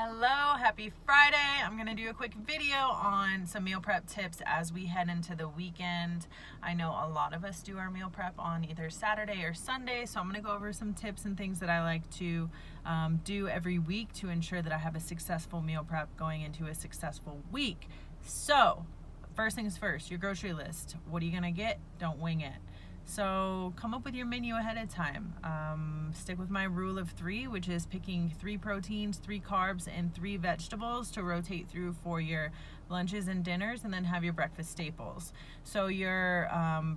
Hello, happy Friday. I'm gonna do a quick video on some meal prep tips as we head into the weekend. I know a lot of us do our meal prep on either Saturday or Sunday, so I'm gonna go over some tips and things that I like to do every week to ensure that I have a successful meal prep going into a successful week. So, first things first, your grocery list. What are you gonna get? Don't wing it. So come up with your menu ahead of time. Stick with my rule of 3, which is picking 3 proteins, 3 carbs, and 3 vegetables to rotate through for your lunches and dinners, and then have your breakfast staples. So your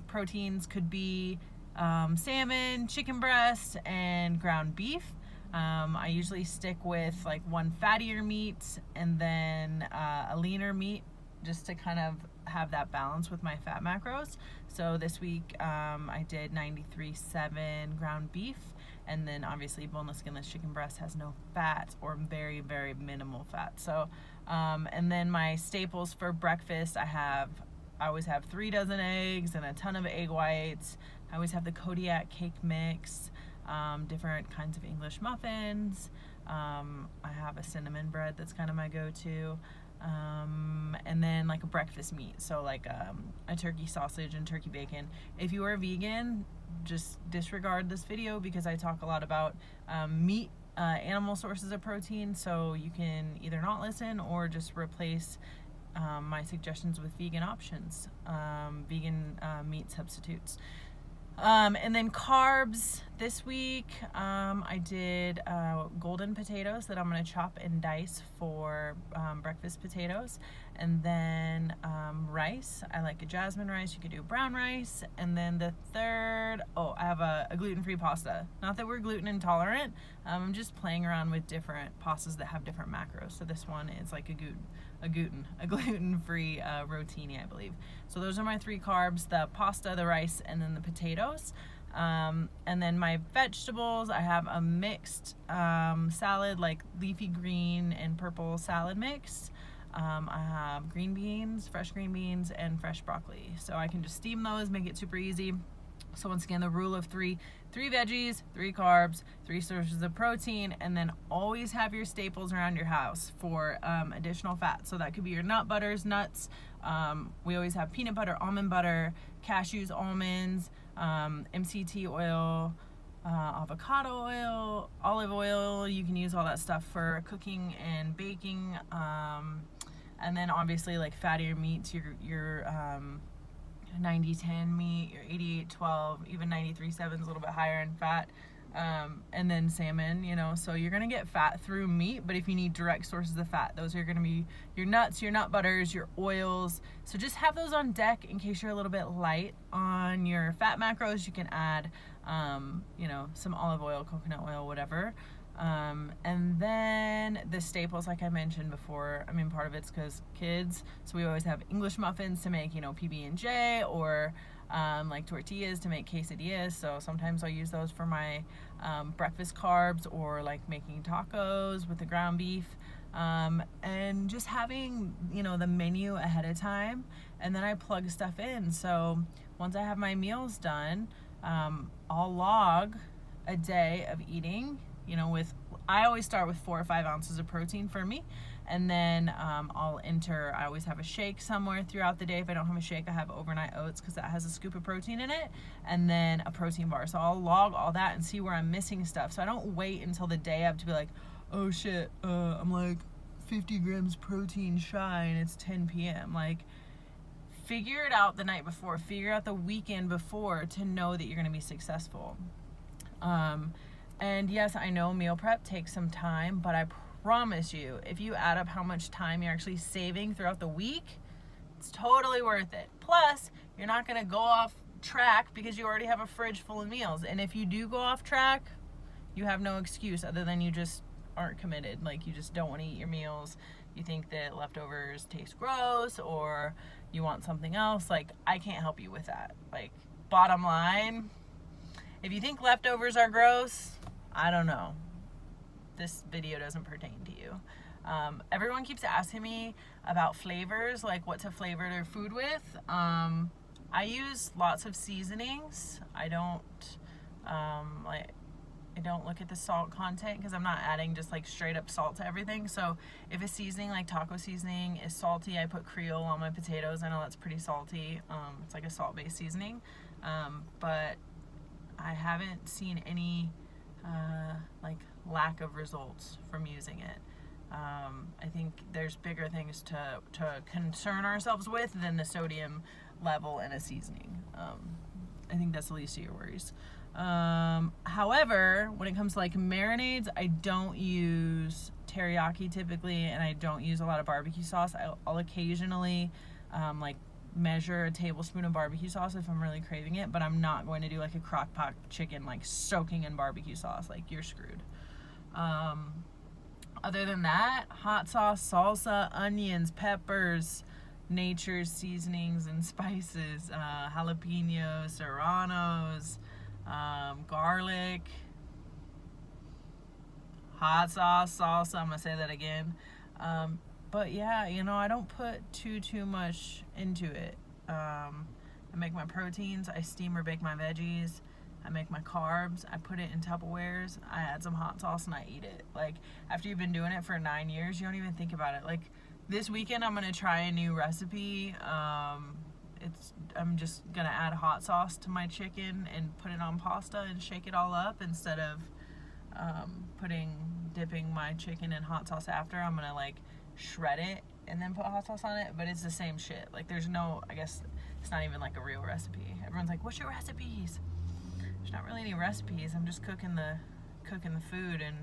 proteins could be salmon, chicken breast, and ground beef. I usually stick with like 1 fattier meat and then a leaner meat, just to kind of have that balance with my fat macros. So this week I did 93.7 ground beef, and then obviously boneless skinless chicken breast has no fat or very, very minimal fat. So and then my staples for breakfast, I always have 3 dozen eggs and a ton of egg whites. I always have the Kodiak cake mix, different kinds of English muffins. I have a cinnamon bread that's kind of my go-to. And then like a breakfast meat, so like a turkey sausage and turkey bacon. If you are vegan, just disregard this video because I talk a lot about meat, animal sources of protein, so you can either not listen or just replace my suggestions with vegan options, vegan meat substitutes. And then carbs, this week I did golden potatoes that I'm going to chop and dice for breakfast potatoes, and then rice. I like a jasmine rice. You could do brown rice. And then the third, I have a gluten-free pasta. Not that we're gluten intolerant, I'm just playing around with different pastas that have different macros. So this one is like a gluten-free rotini, I believe. So those are my 3 carbs: the pasta, the rice, and then the potatoes. And then my vegetables, I have a mixed salad, like leafy green and purple salad mix. I have green beans, fresh green beans, and fresh broccoli. So I can just steam those, make it super easy. So once again, the rule of 3: 3 veggies, 3 carbs, 3 sources of protein, and then always have your staples around your house for additional fat. So that could be your nut butters, nuts. We always have peanut butter, almond butter, cashews, almonds, MCT oil, avocado oil, olive oil. You can use all that stuff for cooking and baking. And then obviously like fattier meats, your 90-10 meat, your 88-12, even 93.7 is a little bit higher in fat. And then salmon, so you're going to get fat through meat, but if you need direct sources of fat, those are going to be your nuts, your nut butters, your oils. So just have those on deck in case you're a little bit light on your fat macros. You can add, some olive oil, coconut oil, whatever. And then the staples, like I mentioned before, part of it's because kids, so we always have English muffins to make, PB&J, or like tortillas to make quesadillas. So sometimes I'll use those for my breakfast carbs, or like making tacos with the ground beef. And just having, the menu ahead of time, and then I plug stuff in. So once I have my meals done, I'll log a day of eating, I always start with 4 or 5 ounces of protein for me, and then I'll enter, I always have a shake somewhere throughout the day. If I don't have a shake, I have overnight oats because that has a scoop of protein in it, and then a protein bar. So I'll log all that and see where I'm missing stuff. So I don't wait until the day up to be like, oh shit, I'm like 50 grams protein shy and it's 10 p.m. Like, figure it out the night before, figure out the weekend before to know that you're going to be successful. And yes, I know meal prep takes some time, but I promise you, if you add up how much time you're actually saving throughout the week, it's totally worth it. Plus, you're not going to go off track because you already have a fridge full of meals. And if you do go off track, you have no excuse other than you just aren't committed. Like, you just don't want to eat your meals. You think that leftovers taste gross, or you want something else. Like, I can't help you with that. Like, bottom line, if you think leftovers are gross, I don't know. This video doesn't pertain to you. Everyone keeps asking me about flavors, like what to flavor their food with. I use lots of seasonings. I don't I don't look at the salt content because I'm not adding just like straight up salt to everything. So if a seasoning like taco seasoning is salty, I put Creole on my potatoes. I know that's pretty salty. It's like a salt-based seasoning, but I haven't seen any like lack of results from using it. I think there's bigger things to concern ourselves with than the sodium level in a seasoning. I think that's the least of your worries. However, when it comes to like marinades, I don't use teriyaki typically, and I don't use a lot of barbecue sauce. I'll occasionally like measure a tablespoon of barbecue sauce if I'm really craving it, but I'm not going to do like a crock pot chicken like soaking in barbecue sauce. Like, you're screwed. Other than that, hot sauce, salsa, onions, peppers, nature's seasonings and spices, jalapenos, serranos, garlic, hot sauce, salsa. I'm gonna say that again. But yeah, you know, I don't put too much into it. I make my proteins, I steam or bake my veggies, I make my carbs, I put it in Tupperwares, I add some hot sauce, and I eat it. Like, after you've been doing it for 9 years, you don't even think about it. Like, this weekend I'm gonna try a new recipe. I'm just gonna add hot sauce to my chicken and put it on pasta and shake it all up instead of dipping my chicken in hot sauce after. I'm gonna like shred it and then put hot sauce on it, but it's the same shit. Like, there's no, I guess it's not even like a real recipe. Everyone's like, what's your recipes? There's not really any recipes. I'm just cooking the food. And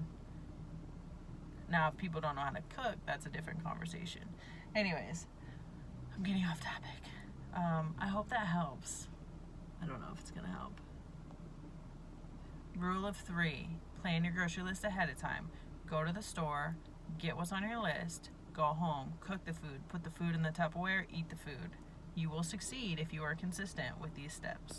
now if people don't know how to cook, that's a different conversation. Anyways, I'm getting off topic. I hope that helps. I don't know if it's gonna help. Rule of 3: plan your grocery list ahead of time. Go to the store, get what's on your list, go home, cook the food, put the food in the Tupperware, eat the food. You will succeed if you are consistent with these steps.